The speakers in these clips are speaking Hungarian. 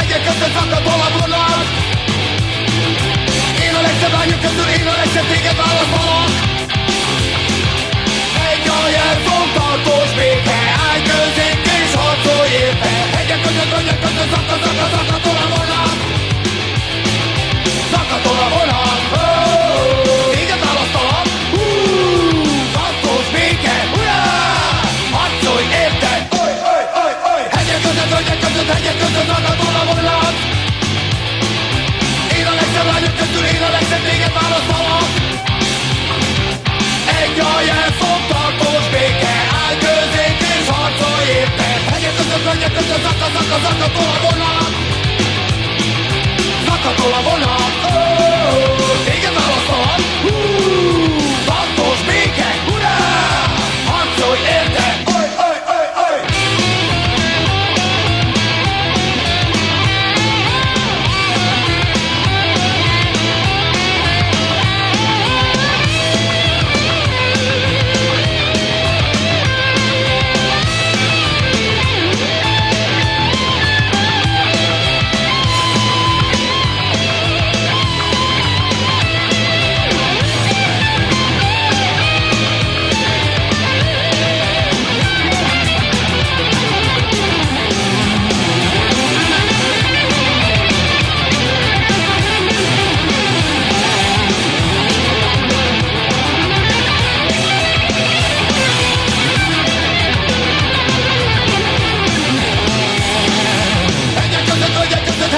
Hegyek között zakatol a vonat. Én a legszebb lányok közül, én a legszebb téged válaszolok. Egy a jelszó tartós béke, állj közénk és harcolj érte. Hegyek között zakatol a vonat. Zakatol a vonat. Téged válaszolok. Tartós béke, urá! Harcolj érte. Hegyek között zakatol a vonat. Én a legszebb lányok közül, én a legszebb téged válaszolok. Egy a jelszó tartós béke, állj közénk és harcolj érte. Hegyek között zakatol a vonat. Zakatol a vonat. Téged válaszolok. Tartós béke, urá! Harcolj érte.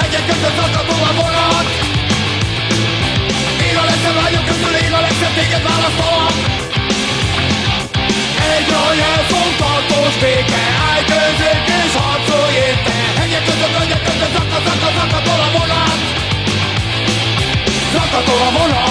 Hegyek között zakatol a vonat. Én a legszebb lányok közül, én a legszebb téged válaszolok. Egy a jelszó tartós béke, állj közénk és harcolj érte. Hegyek között zakatol a vonat. Zakatol a vonat.